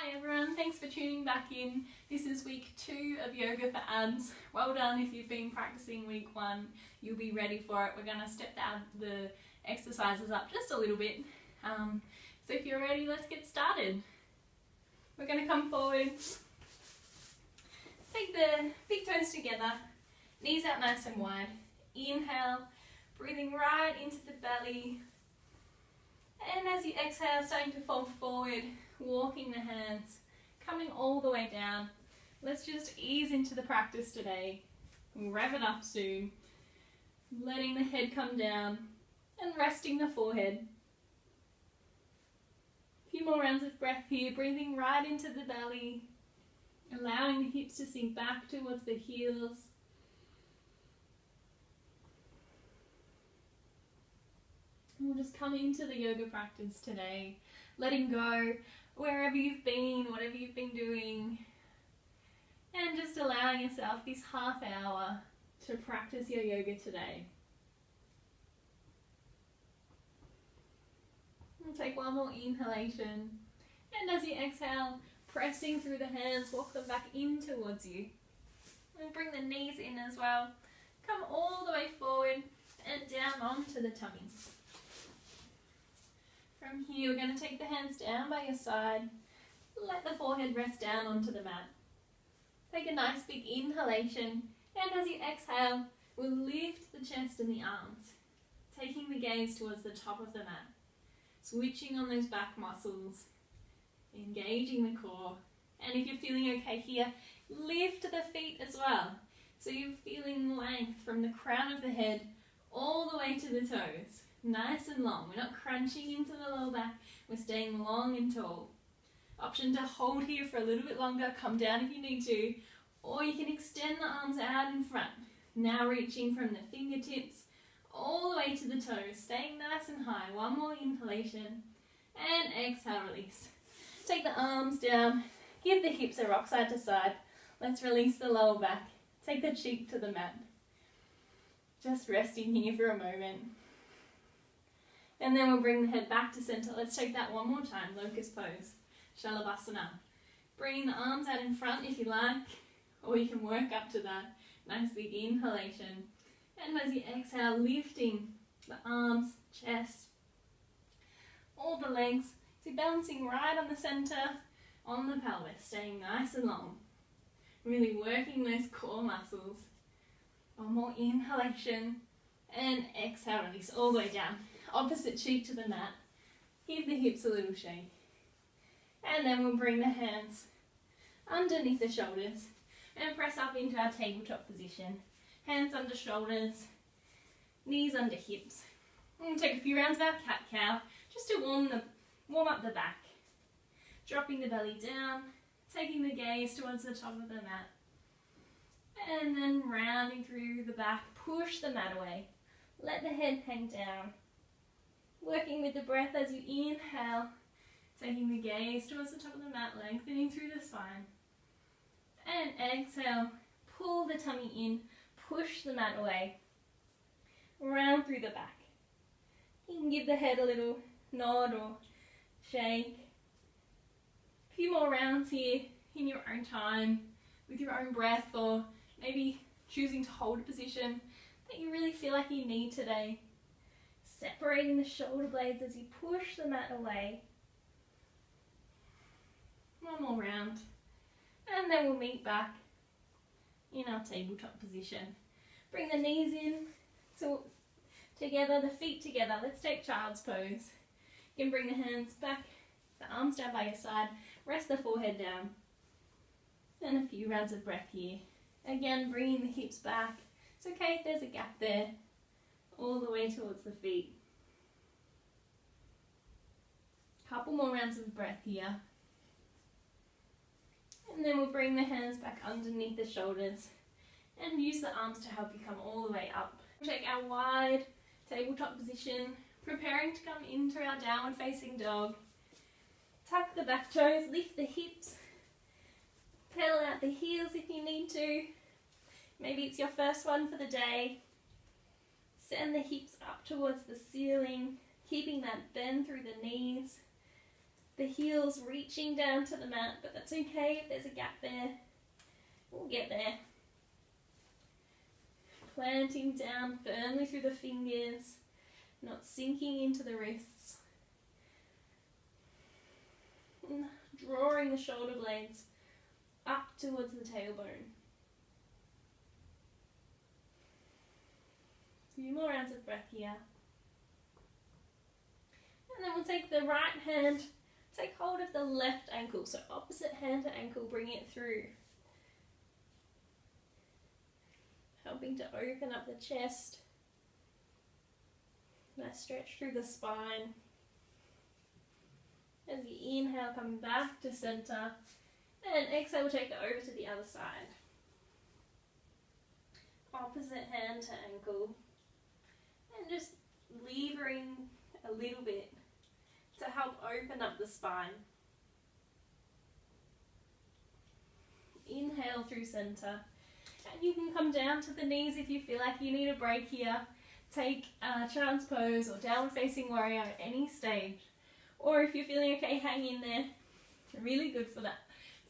Hi everyone, thanks for tuning back in. This is week 2 of Yoga for Abs. Well done if you've been practicing week 1. You'll be ready for it. We're going to step the exercises up just a little bit. So if you're ready, let's get started. We're going to come forward. Take the big toes together, knees out nice and wide. Inhale, breathing right into the belly. And as you exhale, starting to fold forward, walking the hands, coming all the way down. Let's just ease into the practice today. We'll rev it up soon. Letting the head come down and resting the forehead. A few more rounds of breath here, breathing right into the belly, allowing the hips to sink back towards the heels. We'll just come into the yoga practice today, letting go wherever you've been, whatever you've been doing, and just allowing yourself this half hour to practice your yoga today. We'll take one more inhalation, and as you exhale, pressing through the hands, walk them back in towards you. And bring the knees in as well. Come all the way forward and down onto the tummy. From here, we're going to take the hands down by your side. Let the forehead rest down onto the mat. Take a nice big inhalation, and as you exhale, we'll lift the chest and the arms, taking the gaze towards the top of the mat, switching on those back muscles, engaging the core. And if you're feeling okay here, lift the feet as well. So you're feeling length from the crown of the head all the way to the toes. Nice and long. We're not crunching into the lower back. We're staying long and tall. Option to hold here for a little bit longer. Come down if you need to. Or you can extend the arms out in front. Now reaching from the fingertips all the way to the toes. Staying nice and high. One more inhalation. And exhale, release. Take the arms down. Give the hips a rock side to side. Let's release the lower back. Take the cheek to the mat. Just resting here for a moment. And then we'll bring the head back to center. Let's take that one more time. Locust pose. Shalabhasana. Bring the arms out in front if you like, or you can work up to that. Nice big inhalation. And as you exhale, lifting the arms, chest, all the legs. So you're balancing right on the center, on the pelvis, staying nice and long. Really working those core muscles. One more inhalation. And exhale, release all the way down. Opposite cheek to the mat. Give the hips a little shake. And then we'll bring the hands underneath the shoulders and press up into our tabletop position. Hands under shoulders, knees under hips. And we'll take a few rounds of our cat-cow just to warm up the back. Dropping the belly down, taking the gaze towards the top of the mat. And then rounding through the back, push the mat away. Let the head hang down. Working with the breath as you inhale, taking the gaze towards the top of the mat, lengthening through the spine. And exhale, pull the tummy in, push the mat away. Round through the back. You can give the head a little nod or shake. A few more rounds here in your own time, with your own breath, or maybe choosing to hold a position that you really feel like you need today. Separating the shoulder blades as you push the mat away. One more round. And then we'll meet back in our tabletop position. Bring the knees in together, the feet together. Let's take child's pose. You can bring the hands back, the arms down by your side. Rest the forehead down. And a few rounds of breath here. Again, bringing the hips back. It's okay if there's a gap there. All the way towards the feet. Couple more rounds of breath here. And then we'll bring the hands back underneath the shoulders and use the arms to help you come all the way up. Take our wide tabletop position, preparing to come into our downward facing dog. Tuck the back toes, lift the hips, pedal out the heels if you need to. Maybe it's your first one for the day. Send the hips up towards the ceiling, keeping that bend through the knees. The heels reaching down to the mat, but that's okay if there's a gap there. We'll get there. Planting down firmly through the fingers, not sinking into the wrists. And drawing the shoulder blades up towards the tailbone. A few more rounds of breath here. And then we'll take the right hand, take hold of the left ankle, so opposite hand to ankle, bring it through. Helping to open up the chest. Nice stretch through the spine. As you inhale, coming back to center. And exhale, we'll take it over to the other side. Opposite hand to ankle. And just levering a little bit to help open up the spine. Inhale through center. And you can come down to the knees if you feel like you need a break here. Take child's pose or downward facing warrior at any stage. Or if you're feeling okay, hang in there. Really good for that,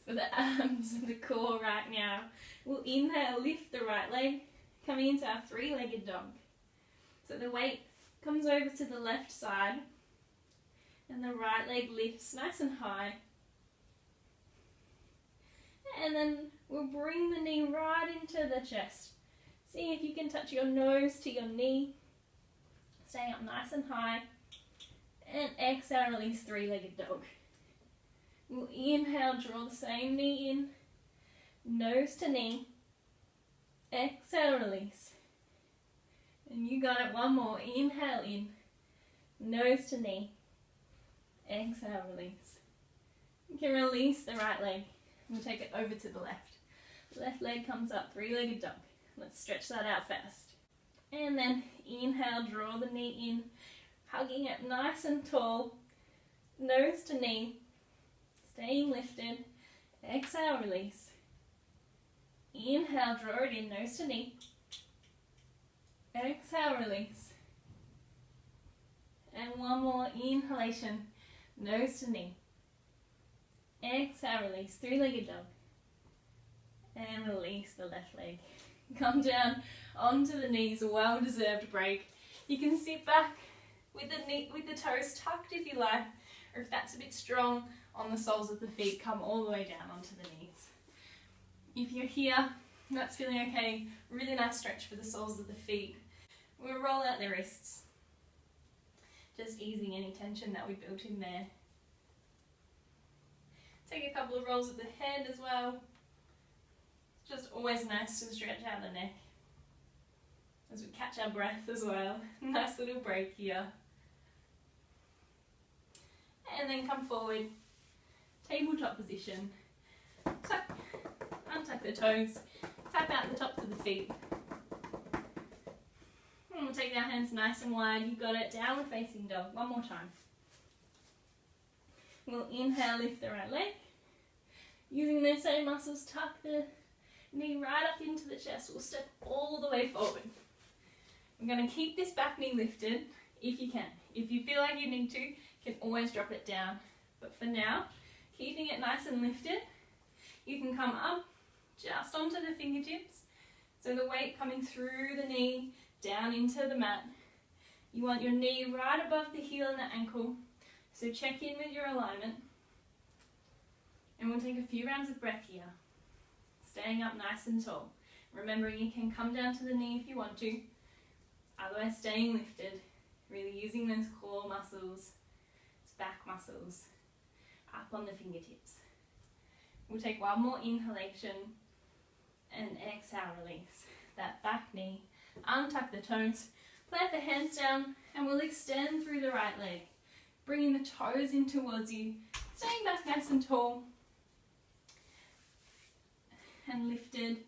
for the arms and the core right now. We'll inhale, lift the right leg, coming into our three-legged dog. So the weight comes over to the left side and the right leg lifts nice and high. And then we'll bring the knee right into the chest. See if you can touch your nose to your knee. Staying up nice and high. And exhale, release three-legged dog. We'll inhale, draw the same knee in. Nose to knee. Exhale, release. And you got it, one more. Inhale in. Nose to knee. Exhale, release. You can release the right leg. We'll take it over to the left. Left leg comes up, three-legged dog. Let's stretch that out first. And then inhale, draw the knee in, hugging it nice and tall. Nose to knee, staying lifted. Exhale, release. Inhale, draw it in, nose to knee. Exhale, release. And one more inhalation, nose to knee. Exhale, release, three-legged dog. And release the left leg. Come down onto the knees, a well-deserved break. You can sit back with the toes tucked if you like, or if that's a bit strong on the soles of the feet, come all the way down onto the knees. If you're here, that's feeling okay, really nice stretch for the soles of the feet. We'll roll out the wrists, just easing any tension that we built in there. Take a couple of rolls of the head as well. It's just always nice to stretch out the neck as we catch our breath as well. Nice little break here. And then come forward, tabletop position. Untuck the toes, tap out the tops of the feet. And we'll take our hands nice and wide. You got it. Downward facing dog. One more time. We'll inhale, lift the right leg. Using those same muscles, tuck the knee right up into the chest. We'll step all the way forward. We're going to keep this back knee lifted if you can. If you feel like you need to, you can always drop it down. But for now, keeping it nice and lifted, you can come up just onto the fingertips. So the weight coming through the knee, down into the mat. You want your knee right above the heel and the ankle. So check in with your alignment. And we'll take a few rounds of breath here. Staying up nice and tall. Remembering you can come down to the knee if you want to. Otherwise staying lifted. Really using those core muscles, those back muscles, up on the fingertips. We'll take one more inhalation and exhale, release. That back knee. Untuck the toes. Plant the hands down and we'll extend through the right leg. Bringing the toes in towards you. Staying back nice and tall. And lifted.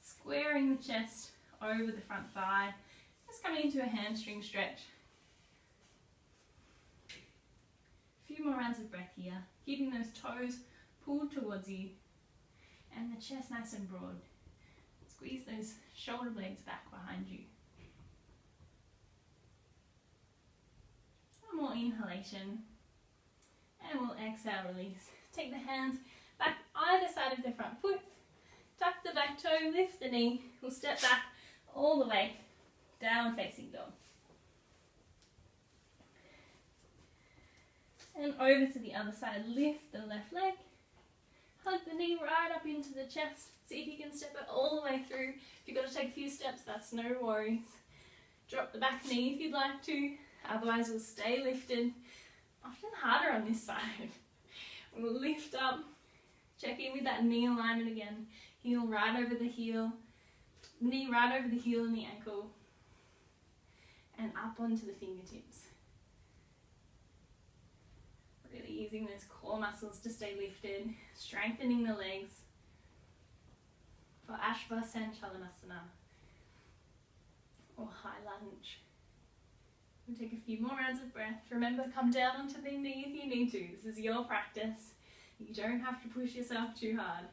Squaring the chest over the front thigh. Just coming into a hamstring stretch. A few more rounds of breath here. Keeping those toes pulled towards you. And the chest nice and broad. Squeeze those shoulder blades back behind you. One more inhalation. And we'll exhale, release. Take the hands back either side of the front foot. Tuck the back toe, lift the knee. We'll step back all the way, down facing dog. And over to the other side, lift the left leg. Hug the knee right up into the chest. See if you can step it all the way through. If you've got to take a few steps, that's no worries. Drop the back knee if you'd like to. Otherwise, we'll stay lifted. Often harder on this side. We'll lift up. Check in with that knee alignment again. Heel right over the heel. Knee right over the heel and the ankle. And up onto the fingertips. Really using those core muscles to stay lifted. Strengthening the legs. For Ashvasan Chalanasana. Or high lunge. We'll take a few more rounds of breath. Remember, come down onto the knee if you need to. This is your practice. You don't have to push yourself too hard.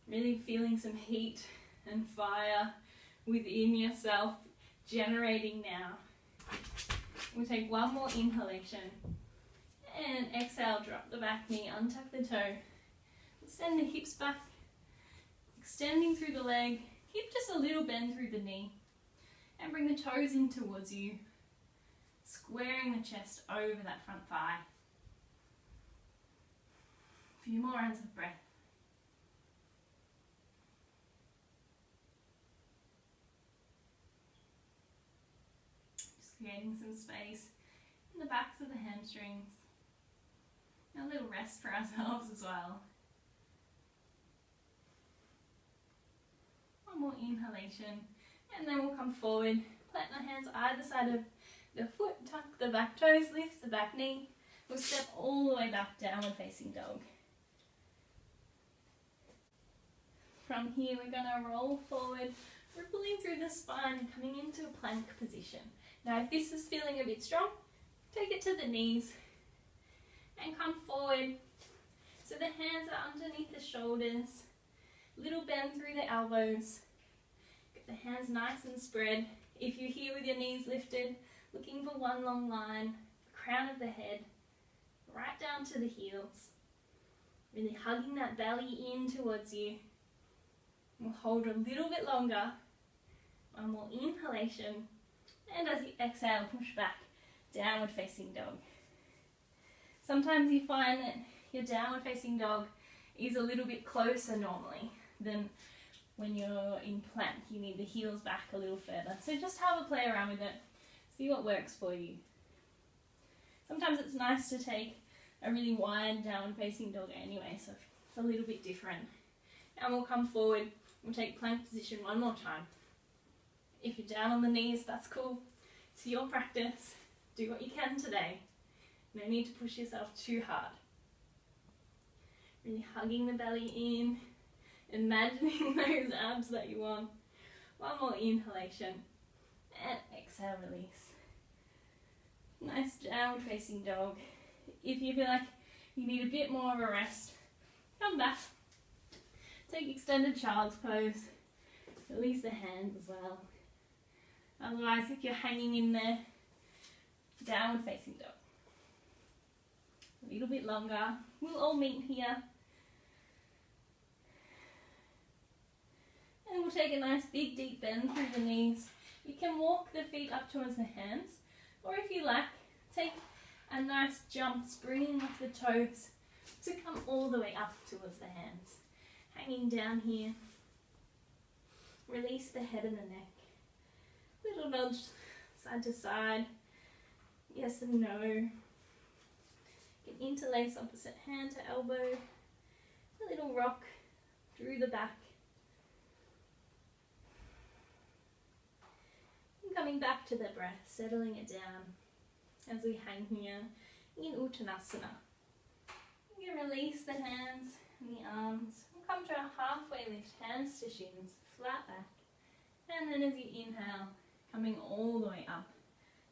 Really feeling some heat and fire within yourself generating now. We'll take one more inhalation. And exhale, drop the back knee, untuck the toe. Send the hips back, extending through the leg. Keep just a little bend through the knee. And bring the toes in towards you. Squaring the chest over that front thigh. A few more rounds of breath. Just creating some space in the backs of the hamstrings. A little rest for ourselves as well. One more inhalation, and then we'll come forward. Plant the hands either side of the foot, tuck the back toes, lift the back knee. We'll step all the way back, downward facing dog. From here, we're going to roll forward, rippling through the spine, coming into a plank position. Now, if this is feeling a bit strong, take it to the knees and come forward. So the hands are underneath the shoulders, little bend through the elbows. Get the hands nice and spread. If you're here with your knees lifted, looking for one long line, crown of the head, right down to the heels. Really hugging that belly in towards you. We'll hold a little bit longer. One more inhalation. And as you exhale, push back, downward facing dog. Sometimes you find that your downward facing dog is a little bit closer normally than when you're in plank. You need the heels back a little further. So just have a play around with it. See what works for you. Sometimes it's nice to take a really wide downward facing dog anyway, so it's a little bit different. And we'll come forward. We'll take plank position one more time. If you're down on the knees, that's cool. It's your practice. Do what you can today. No need to push yourself too hard. Really hugging the belly in, imagining those abs that you want. One more inhalation, and exhale, release. Nice downward facing dog. If you feel like you need a bit more of a rest, come back. Take extended child's pose. Release the hands as well. Otherwise, if you're hanging in there, downward facing dog. A little bit longer. We'll all meet here. And we'll take a nice big deep bend through the knees. You can walk the feet up towards the hands, or if you like, take a nice jump, springing off the toes to come all the way up towards the hands. Hanging down here. Release the head and the neck. Little nudge side to side. Yes and no. You can interlace opposite hand to elbow. A little rock through the back. And coming back to the breath, settling it down as we hang here in Uttanasana. You can release the hands and the arms. We'll come to a halfway lift, hands to shins, flat back. And then as you inhale, coming all the way up.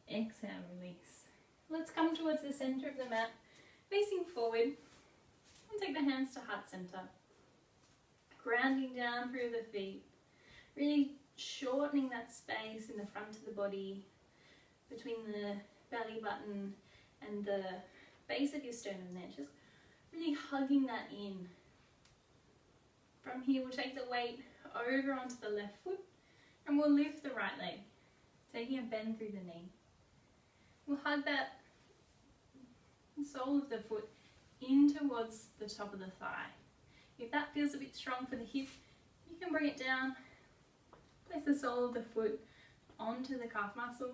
Exhale, release. Let's come towards the center of the mat, facing forward. And take the hands to heart center. Grounding down through the feet. Really shortening that space in the front of the body between the belly button and the base of your sternum there, just really hugging that in. From here, we'll take the weight over onto the left foot and we'll lift the right leg, taking a bend through the knee. We'll hug that sole of the foot in towards the top of the thigh. If that feels a bit strong for the hip, you can bring it down, place the sole of the foot onto the calf muscle,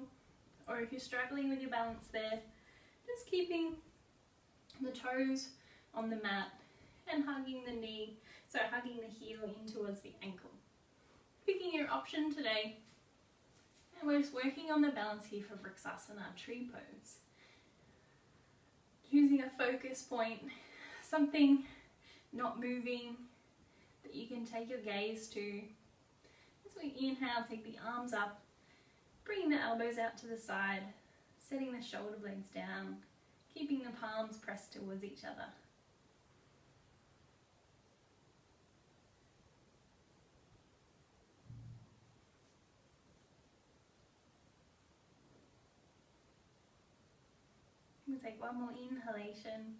or if you're struggling with your balance there, just keeping the toes on the mat and hugging the knee, so hugging the heel in towards the ankle. Picking your option today, and we're just working on the balance here for Vrksasana, tree pose. Choosing a focus point, something not moving that you can take your gaze to. As we inhale, take the arms up, bringing the elbows out to the side, setting the shoulder blades down, keeping the palms pressed towards each other. We'll take one more inhalation,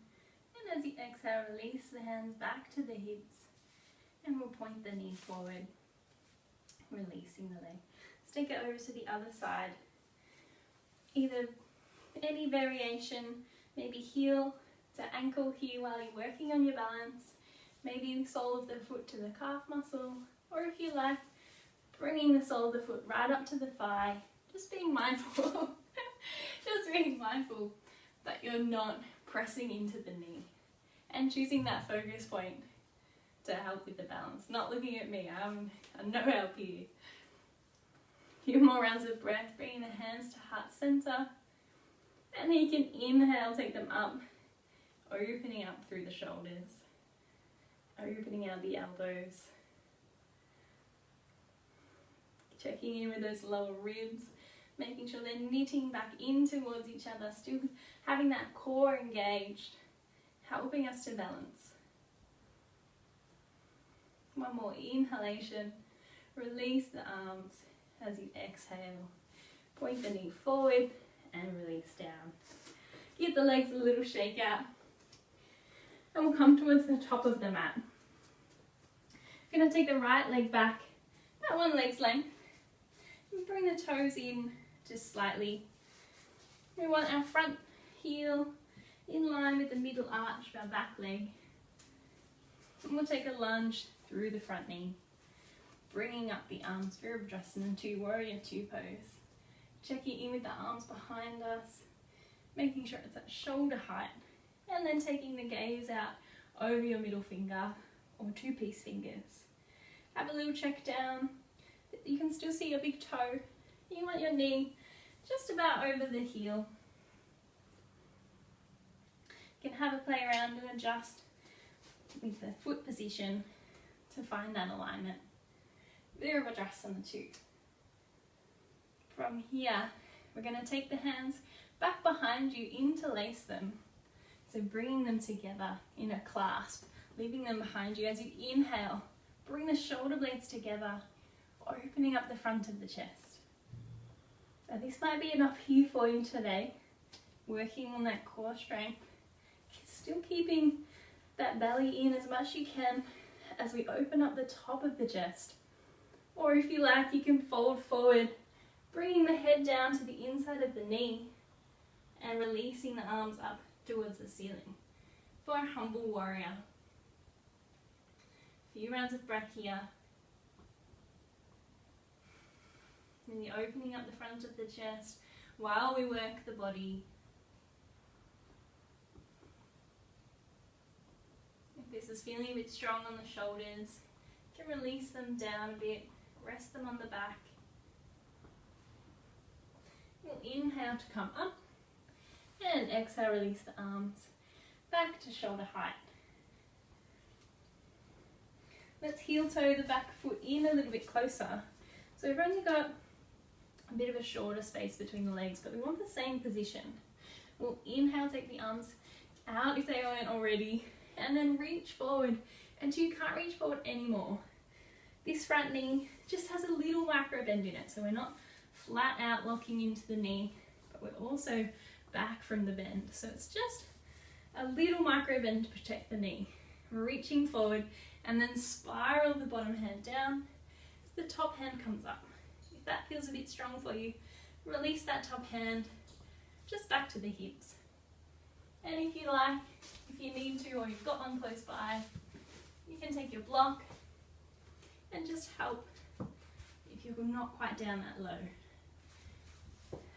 and as you exhale, release the hands back to the hips, and we'll point the knee forward, releasing the leg. Let's take it over to the other side. Either any variation, maybe heel to ankle here while you're working on your balance, maybe the sole of the foot to the calf muscle, or if you like, bringing the sole of the foot right up to the thigh, just being mindful, that you're not pressing into the knee, and choosing that focus point to help with the balance. Not looking at me, I'm no help here. Few more rounds of breath, bringing the hands to heart center, and then you can inhale, take them up, opening up through the shoulders, opening out the elbows, checking in with those lower ribs, making sure they're knitting back in towards each other, still having that core engaged, helping us to balance. One more inhalation, release the arms as you exhale, point the knee forward and release down. Give the legs a little shake out, and we'll come towards the top of the mat. We're going to take the right leg back about one leg's length and bring the toes in just slightly. We want our front heel in line with the middle arch of our back leg. And we'll take a lunge through the front knee, bringing up the arms, Virabhadrasana 2, Warrior 2 pose. Checking in with the arms behind us, making sure it's at shoulder height, and then taking the gaze out over your middle finger or two-piece fingers. Have a little check down. You can still see your big toe. You want your knee just about over the heel. You can have a play around and adjust with the foot position to find that alignment. Virabhadrasana 2. From here, we're going to take the hands back behind you, interlace them. So bringing them together in a clasp, leaving them behind you. As you inhale, bring the shoulder blades together, opening up the front of the chest. Now this might be enough here for you today, working on that core strength, still keeping that belly in as much as you can as we open up the top of the chest. Or if you like, you can fold forward, bringing the head down to the inside of the knee and releasing the arms up towards the ceiling for a humble warrior. A few rounds of breath here. And you're opening up the front of the chest while we work the body. If this is feeling a bit strong on the shoulders, you can release them down a bit, rest them on the back. We'll inhale to come up, and exhale, release the arms back to shoulder height. Let's heel toe the back foot in a little bit closer. So we've only got a bit of a shorter space between the legs, but we want the same position. We'll inhale, take the arms out if they aren't already, and then reach forward until you can't reach forward anymore. This front knee just has a little macro bend in it, so we're not flat out locking into the knee, but we're also back from the bend. So it's just a little micro bend to protect the knee. Reaching forward and then spiral the bottom hand down as the top hand comes up. If that feels a bit strong for you, release that top hand just back to the hips. And if you like, if you need to, or you've got one close by, you can take your block and just help if you're not quite down that low.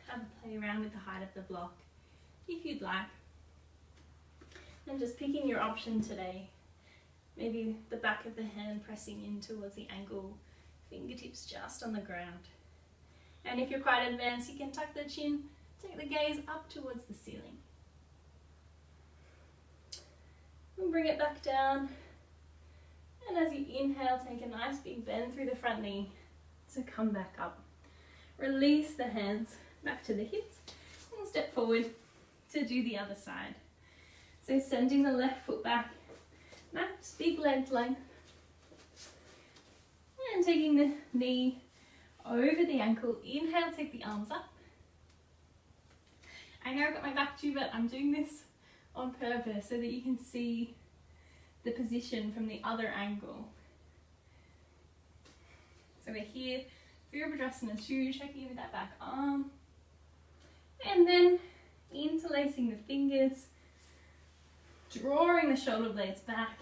Have a play around with the height of the block if you'd like. And just picking your option today. Maybe the back of the hand pressing in towards the ankle, fingertips just on the ground. And if you're quite advanced, you can tuck the chin, take the gaze up towards the ceiling. And bring it back down. And as you inhale, take a nice big bend through the front knee. So come back up. Release the hands back to the hips and step forward to do the other side. So sending the left foot back, nice big leg length. And taking the knee over the ankle. Inhale, take the arms up. I know I've got my back to you, but I'm doing this on purpose so that you can see the position from the other angle. So we're here, Virabhadrasana 2, checking in with that back arm. And then interlacing the fingers, drawing the shoulder blades back,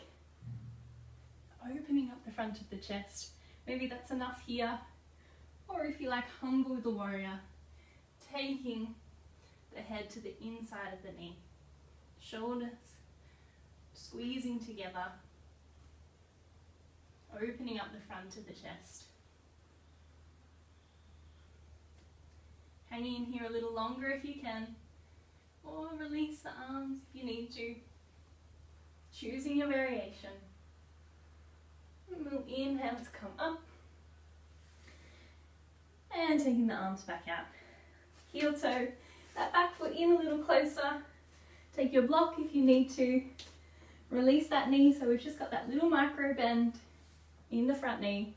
opening up the front of the chest. Maybe that's enough here. Or if you like, humble the warrior, taking the head to the inside of the knee. Shoulders squeezing together, opening up the front of the chest. Hanging in here a little longer if you can, or release the arms if you need to. Choosing your variation. And we'll inhale to come up. And taking the arms back out. Heel toe, that back foot in a little closer. Take your block if you need to. Release that knee, so we've just got that little micro bend in the front knee.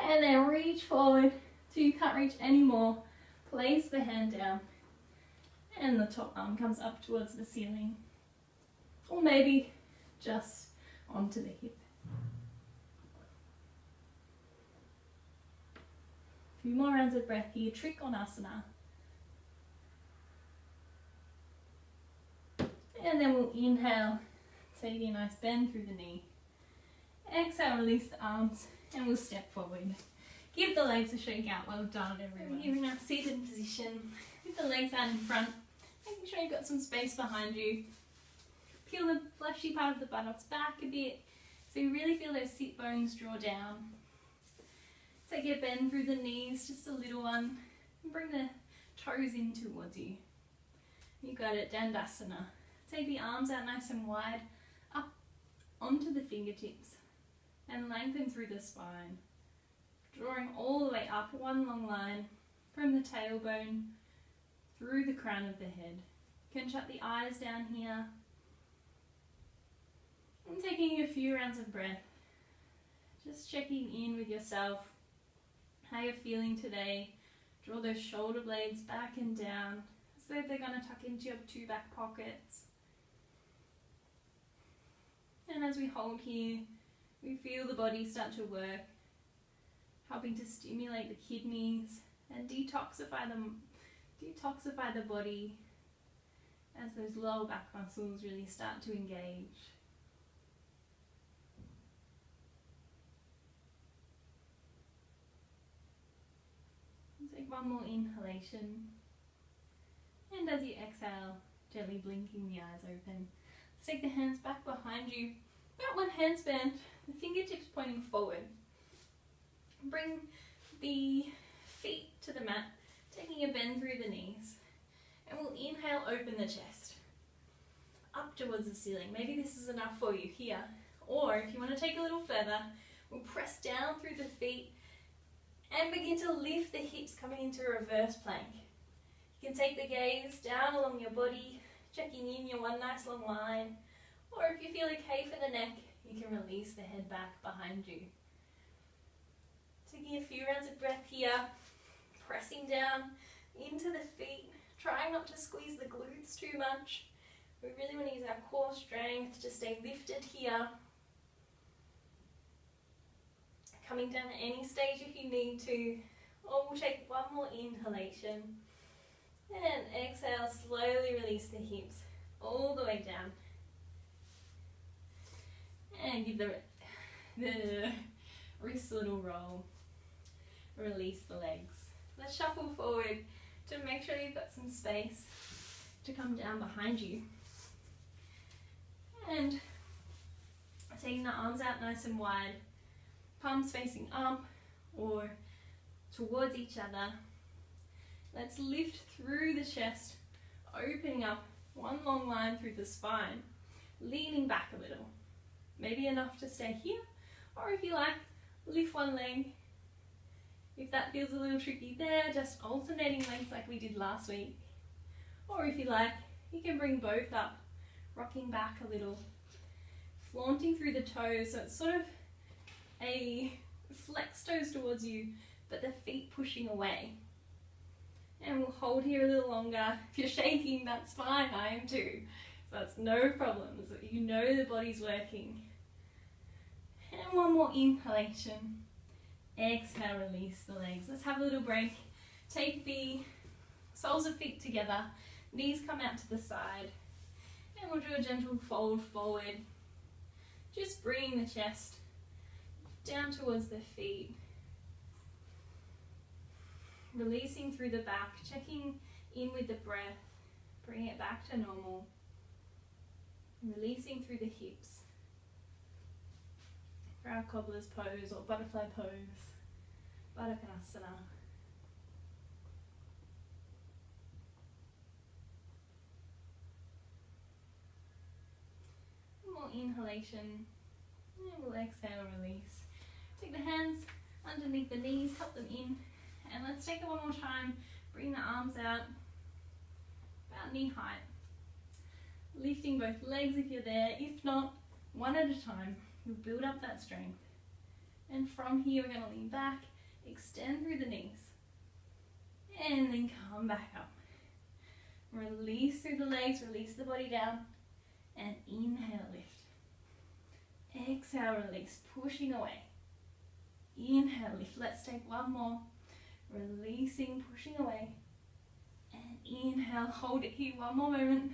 And then reach forward till you can't reach anymore. Place the hand down. And the top arm comes up towards the ceiling. Or maybe just onto the hip. A few more rounds of breath here, Trikonasana. And then we'll inhale, taking a nice bend through the knee. Exhale, release the arms, and we'll step forward. Give the legs a shake out. Well done, everyone. Here in our seated position, with the legs out in front, making sure you've got some space behind you. Peel the fleshy part of the buttocks back a bit, so you really feel those sit bones draw down. Take a bend through the knees, just a little one, and bring the toes in towards you. You got it, Dandasana. Take the arms out nice and wide, up onto the fingertips, and lengthen through the spine. Drawing all the way up, one long line, from the tailbone through the crown of the head. You can shut the eyes down here. And taking a few rounds of breath. Just checking in with yourself, how you're feeling today. Draw those shoulder blades back and down, so they're going to tuck into your two back pockets. And as we hold here, we feel the body start to work, helping to stimulate the kidneys and detoxify the body as those lower back muscles really start to engage. Take one more inhalation, and as you exhale, gently blinking the eyes open. Let's take the hands back behind you, about one handspan, the fingertips pointing forward. Bring the feet to the mat, taking a bend through the knees, and we'll inhale, open the chest, up towards the ceiling. Maybe this is enough for you here, or if you want to take a little further, we'll press down through the feet, and begin to lift the hips, coming into a reverse plank. You can take the gaze down along your body, checking in your one nice long line. Or if you feel okay for the neck, you can release the head back behind you. Taking a few rounds of breath here, pressing down into the feet, trying not to squeeze the glutes too much. We really want to use our core strength to stay lifted here. Coming down at any stage if you need to, or we'll take one more inhalation. And exhale, slowly release the hips all the way down. And give the wrists a little roll. Release the legs. Let's shuffle forward to make sure you've got some space to come down behind you. And taking the arms out nice and wide, palms facing up or towards each other. Let's lift through the chest, opening up one long line through the spine, leaning back a little. Maybe enough to stay here, or if you like, lift one leg. If that feels a little tricky there, just alternating legs like we did last week. Or if you like, you can bring both up, rocking back a little, flaunting through the toes, so it's sort of a flex toes towards you, but the feet pushing away. And we'll hold here a little longer. If you're shaking, that's fine, I am too. So that's no problems, you know the body's working. And one more inhalation. Exhale, release the legs. Let's have a little break. Take the soles of feet together, knees come out to the side, and we'll do a gentle fold forward. Just bringing the chest down towards the feet. Releasing through the back, checking in with the breath, bring it back to normal. Releasing through the hips. For our cobbler's pose or butterfly pose, Baddha Konasana. More inhalation, and we'll exhale, release. Take the hands underneath the knees, help them in, and let's take it one more time. Bring the arms out, about knee height. Lifting both legs if you're there, if not, one at a time. You'll build up that strength. And from here, we're going to lean back, extend through the knees, and then come back up. Release through the legs, release the body down, and inhale, lift. Exhale, release, pushing away. Inhale, lift. Let's take one more. Releasing, pushing away. And inhale, hold it here one more moment.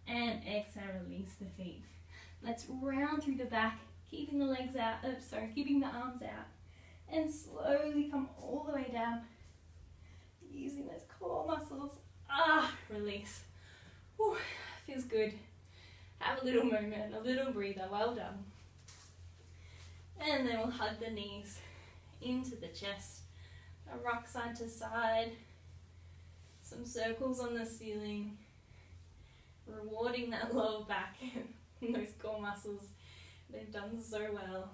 And exhale, release the feet. Let's round through the back, keeping the legs out, keeping the arms out. And slowly come all the way down. Using those core muscles. Release. Whew, feels good. Have a little moment, a little breather, well done. And then we'll hug the knees into the chest. A rock side to side. Some circles on the ceiling. Rewarding that lower back and those core muscles. They've done so well.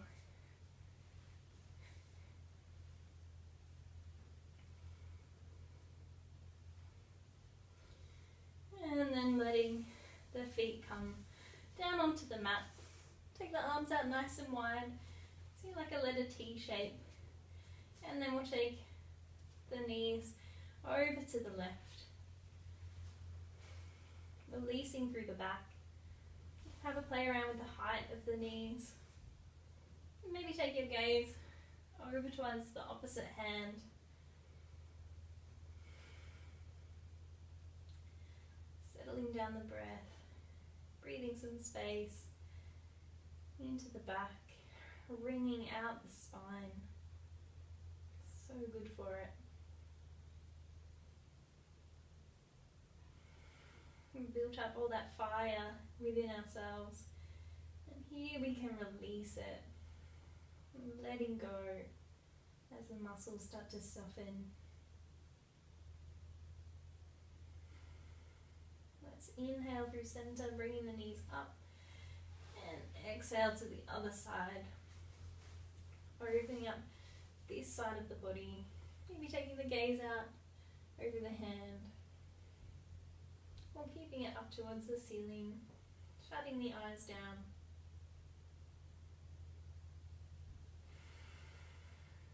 And then letting the feet come down onto the mat. Take the arms out nice and wide. See, like a letter T shape. And then we'll take the knees over to the left. Releasing through the back. Have a play around with the height of the knees. Maybe take your gaze over towards the opposite hand. Settling down the breath. Breathing some space into the back. Wringing out the spine. So good for it. We built up all that fire within ourselves, and here we can release it, letting go as the muscles start to soften. Let's inhale through center, bringing the knees up, and exhale to the other side, opening up this side of the body, maybe taking the gaze out over the hand, or keeping it up towards the ceiling, shutting the eyes down.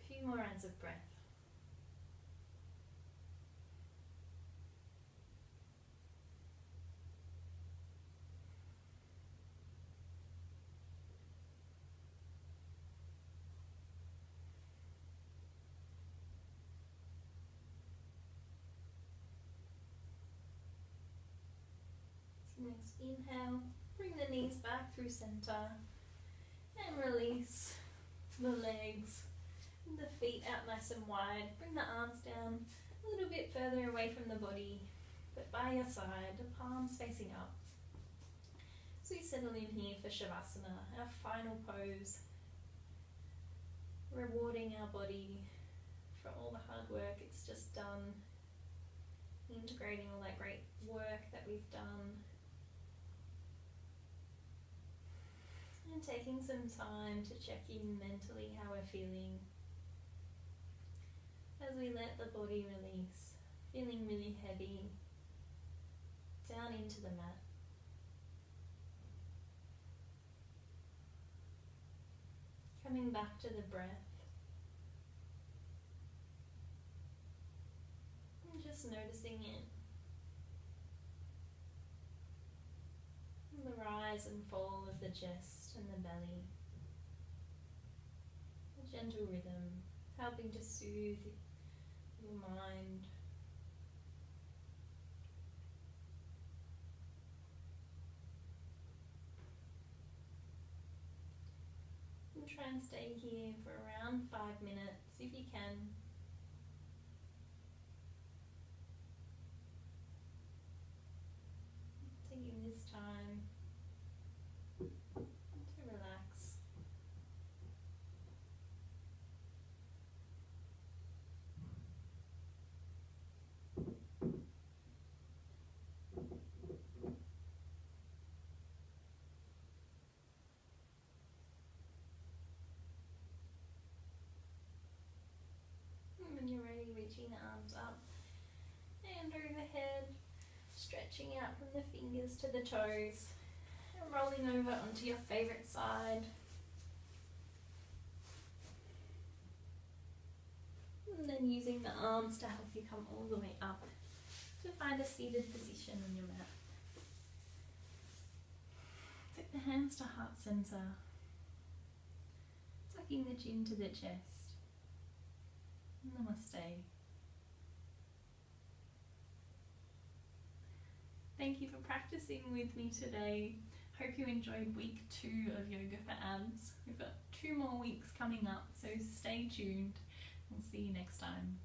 A few more rounds of breath. Next inhale, bring the knees back through center and release the legs and the feet out nice and wide. Bring the arms down a little bit further away from the body, but by your side, the palms facing up. So we settle in here for Shavasana, our final pose, rewarding our body for all the hard work it's just done, integrating all that great work that we've done, and taking some time to check in mentally how we're feeling as we let the body release, feeling really heavy, down into the mat. Coming back to the breath and just noticing it. And the rise and fall of the chest and the belly. A gentle rhythm, helping to soothe your mind. And try and stay here for around 5 minutes if you can. Taking this time to relax. And when you're ready, reaching the arms up and overhead, stretching out from the fingers to the toes and rolling over onto your favourite side. And then using the arms to help you come all the way up to find a seated position on your mat. Take the hands to heart center, tucking the chin to the chest. Namaste. Thank you for practicing with me today. Hope you enjoyed week 2 of Yoga for Abs. We've got 2 more weeks coming up, so stay tuned. We'll see you next time.